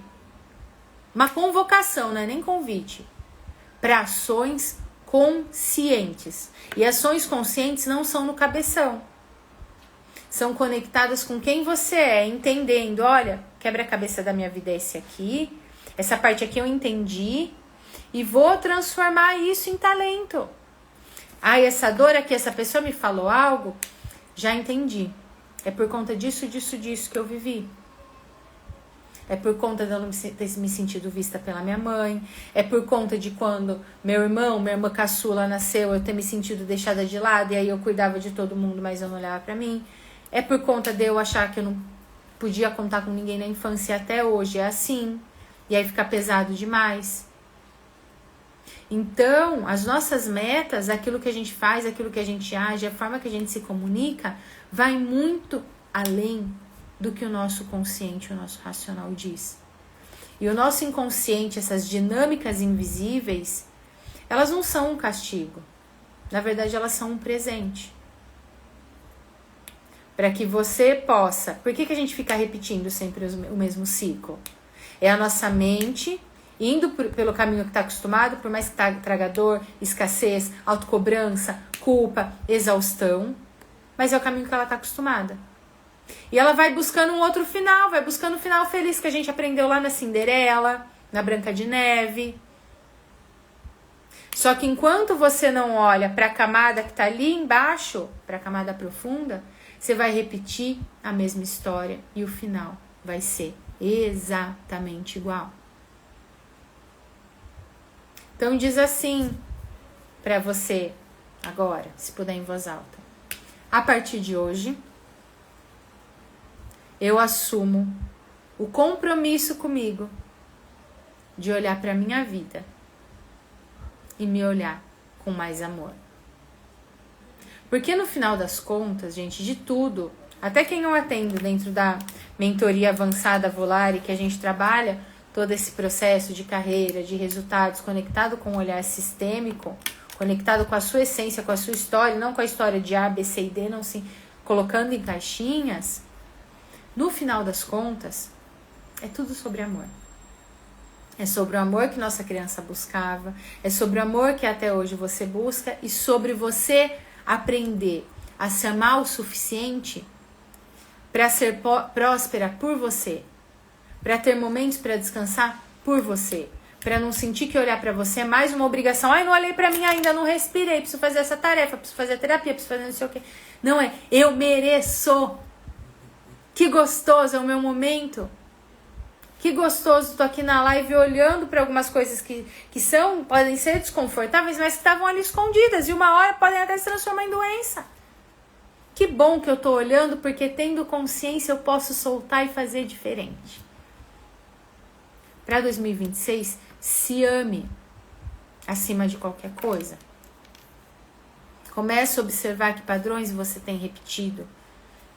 uma convocação, não é nem convite, para ações conscientes. E ações conscientes não são no cabeção. São conectadas com quem você é, entendendo, olha, quebra-cabeça da minha vida é esse aqui, essa parte aqui eu entendi e vou transformar isso em talento. Essa dor aqui, essa pessoa me falou algo, já entendi. É por conta disso que eu vivi. É por conta de eu não ter me sentido vista pela minha mãe. É por conta de quando minha irmã caçula nasceu, eu ter me sentido deixada de lado. E aí eu cuidava de todo mundo, mas eu não olhava pra mim. É por conta de eu achar que eu não podia contar com ninguém na infância. E até hoje é assim. E aí fica pesado demais. Então, as nossas metas, aquilo que a gente faz, aquilo que a gente age, a forma que a gente se comunica, vai muito além do que o nosso consciente, o nosso racional diz. E o nosso inconsciente, essas dinâmicas invisíveis, elas não são um castigo. Na verdade, elas são um presente. Para que você possa... Por que a gente fica repetindo sempre o mesmo ciclo? É a nossa mente indo pelo caminho que está acostumado, por mais que traga dor, escassez, autocobrança, culpa, exaustão, mas é o caminho que ela está acostumada. E ela vai buscando um outro final, vai buscando o final feliz que a gente aprendeu lá na Cinderela, na Branca de Neve. Só que enquanto você não olha para a camada que está ali embaixo, para a camada profunda, você vai repetir a mesma história e o final vai ser exatamente igual. Então diz assim para você agora, se puder em voz alta. A partir de hoje, eu assumo o compromisso comigo de olhar para a minha vida e me olhar com mais amor. Porque no final das contas, gente, de tudo, até quem eu atendo dentro da mentoria avançada Volare, que a gente trabalha todo esse processo de carreira, de resultados, conectado com o olhar sistêmico, conectado com a sua essência, com a sua história, não com a história de A, B, C e D, não se colocando em caixinhas, no final das contas, é tudo sobre amor. É sobre o amor que nossa criança buscava, é sobre o amor que até hoje você busca e sobre você aprender a se amar o suficiente para ser próspera por você, para ter momentos para descansar por você, para não sentir que olhar para você é mais uma obrigação. Ai, não olhei para mim ainda, não respirei, preciso fazer essa tarefa, preciso fazer a terapia, preciso fazer não sei o quê. Não é, eu mereço. Que gostoso é o meu momento. Que gostoso, tô aqui na live olhando para algumas coisas que podem ser desconfortáveis, mas que estavam ali escondidas e uma hora podem até se transformar em doença. Que bom que eu tô olhando, porque tendo consciência eu posso soltar e fazer diferente. Para 2026, se ame acima de qualquer coisa. Comece a observar que padrões você tem repetido,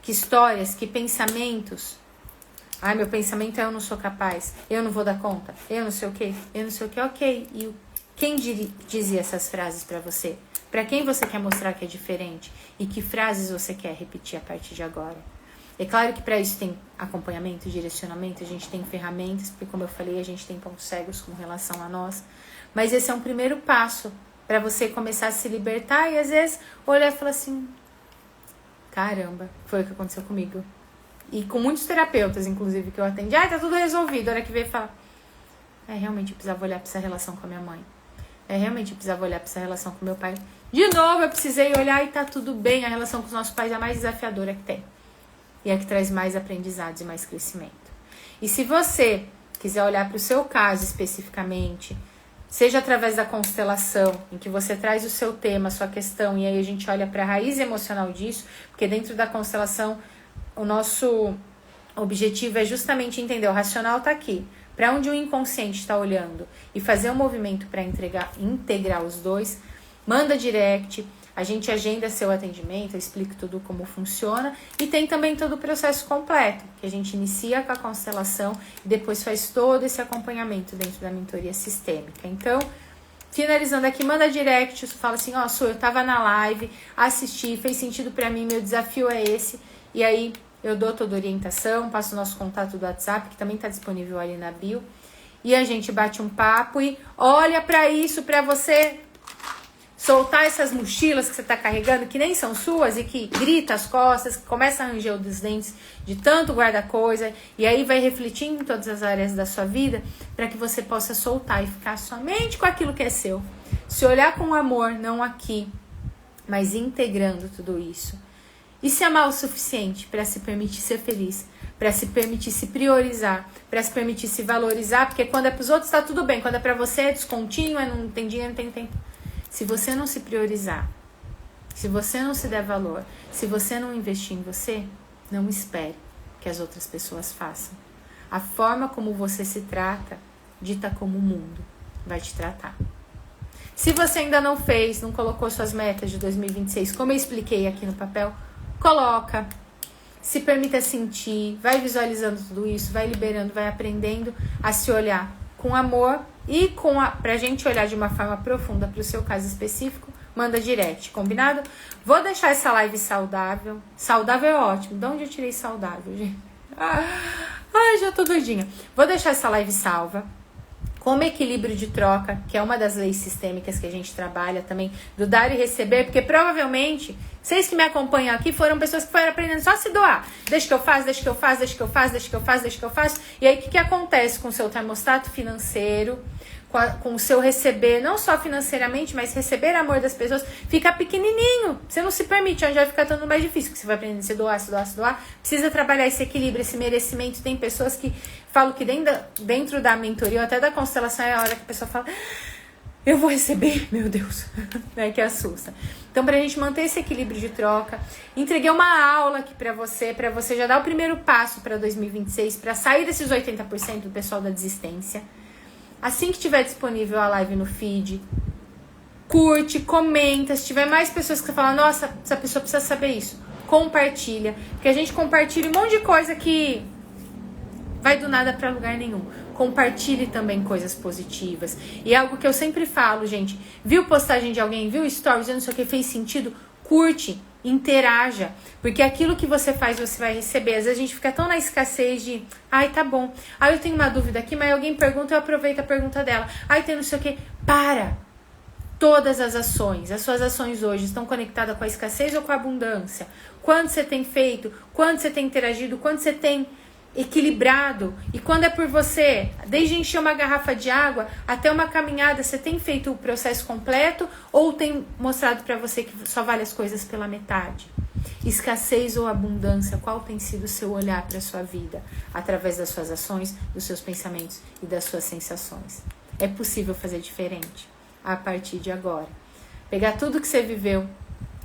que histórias, que pensamentos. Ai, meu pensamento é eu não sou capaz, eu não vou dar conta, eu não sei o que, ok. E quem dizia essas frases pra você? Pra quem você quer mostrar que é diferente? E que frases você quer repetir a partir de agora? É claro que para isso tem acompanhamento, direcionamento, a gente tem ferramentas, porque como eu falei, a gente tem pontos cegos com relação a nós. Mas esse é um primeiro passo para você começar a se libertar e às vezes olhar e falar assim, caramba, foi o que aconteceu comigo. E com muitos terapeutas, inclusive, que eu atendi. Ai, tá tudo resolvido. A hora que veio falar, realmente eu precisava olhar pra essa relação com a minha mãe. Realmente eu precisava olhar pra essa relação com meu pai. De novo, eu precisei olhar e tá tudo bem. A relação com os nossos pais é a mais desafiadora que tem. E é a que traz mais aprendizados e mais crescimento. E se você quiser olhar para o seu caso especificamente, seja através da constelação, em que você traz o seu tema, a sua questão, e aí a gente olha para a raiz emocional disso, porque dentro da constelação o nosso objetivo é justamente entender, o racional está aqui, para onde o inconsciente está olhando, e fazer um movimento para integrar os dois. Manda direct, a gente agenda seu atendimento, eu explico tudo como funciona, e tem também todo o processo completo, que a gente inicia com a constelação e depois faz todo esse acompanhamento dentro da mentoria sistêmica. Então, finalizando aqui, manda direct, fala assim, Su, eu tava na live, assisti, fez sentido para mim, meu desafio é esse, e aí eu dou toda a orientação, passo o nosso contato do WhatsApp, que também está disponível ali na bio, e a gente bate um papo e olha para isso, para você soltar essas mochilas que você está carregando, que nem são suas, e que grita as costas, que começa a ranger os dentes de tanto guarda-coisa, e aí vai refletindo em todas as áreas da sua vida, para que você possa soltar e ficar somente com aquilo que é seu. Se olhar com amor, não aqui, mas integrando tudo isso. E se amar o suficiente para se permitir ser feliz, para se permitir se priorizar, para se permitir se valorizar, porque quando é para os outros está tudo bem, quando é para você é descontínuo, não tem dinheiro, não tem tempo. Se você não se priorizar, se você não se der valor, se você não investir em você, não espere que as outras pessoas façam. A forma como você se trata dita como o mundo vai te tratar. Se você ainda não fez, não colocou suas metas de 2026, como eu expliquei aqui no papel, coloca. Se permita sentir, vai visualizando tudo isso, vai liberando, vai aprendendo a se olhar com amor e pra gente olhar de uma forma profunda pro seu caso específico, manda direct, combinado? Vou deixar essa live saudável. Saudável é ótimo. De onde eu tirei saudável, gente? Ai, já tô doidinha. Vou deixar essa live salva como equilíbrio de troca, que é uma das leis sistêmicas que a gente trabalha também, do dar e receber, porque provavelmente, vocês que me acompanham aqui foram pessoas que foram aprendendo só a se doar. Deixa que eu faço, deixa que eu faço, deixa que eu faço, deixa que eu faço, deixa que eu faço. E aí, o que acontece com o seu termostato financeiro, com o seu receber, não só financeiramente, mas receber amor das pessoas, fica pequenininho. Você não se permite, onde vai ficar tudo mais difícil, porque você vai aprender a se doar, se doar, se doar. Precisa trabalhar esse equilíbrio, esse merecimento. Tem pessoas que falam que dentro da mentoria, ou até da constelação, é a hora que a pessoa fala, eu vou receber, meu Deus, é que assusta. Então, pra gente manter esse equilíbrio de troca, entreguei uma aula aqui pra você já dar o primeiro passo pra 2026, pra sair desses 80% do pessoal da desistência. Assim que tiver disponível a live no feed, curte, comenta. Se tiver mais pessoas que falam, nossa, essa pessoa precisa saber isso, compartilha. Porque a gente compartilha um monte de coisa que vai do nada pra lugar nenhum. Compartilhe também coisas positivas. E é algo que eu sempre falo, gente. Viu postagem de alguém, viu stories, não sei o que, fez sentido? Curte, interaja. Porque aquilo que você faz, você vai receber. Às vezes a gente fica tão na escassez de, ai, tá bom. Ai, eu tenho uma dúvida aqui, mas alguém pergunta, eu aproveito a pergunta dela. Ai, tem não sei o que. Para! Todas as suas ações hoje estão conectadas com a escassez ou com a abundância? Quanto você tem feito? Quanto você tem interagido? Quanto você tem equilibrado? E quando é por você, desde encher uma garrafa de água até uma caminhada, você tem feito o processo completo ou tem mostrado para você que só vale as coisas pela metade? Escassez ou abundância, qual tem sido o seu olhar para a sua vida? Através das suas ações, dos seus pensamentos e das suas sensações. É possível fazer diferente a partir de agora. Pegar tudo que você viveu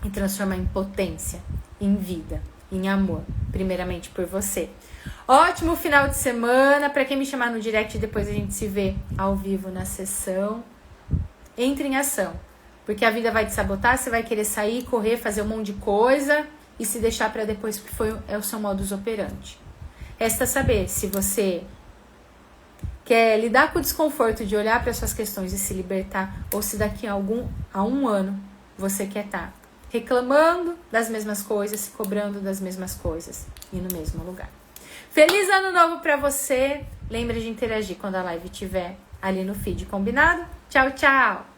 e transformar em potência, em vida, em amor, primeiramente por você. Ótimo final de semana. Para quem me chamar no direct, depois a gente se vê ao vivo na sessão. Entre em ação, porque a vida vai te sabotar, você vai querer sair, correr, fazer um monte de coisa e se deixar para depois, porque é o seu modus operandi. Resta saber se você quer lidar com o desconforto de olhar para suas questões e se libertar, ou se daqui a um ano você quer estar reclamando das mesmas coisas, se cobrando das mesmas coisas e no mesmo lugar. Feliz ano novo pra você. Lembra de interagir quando a live estiver ali no feed, combinado? Tchau, tchau!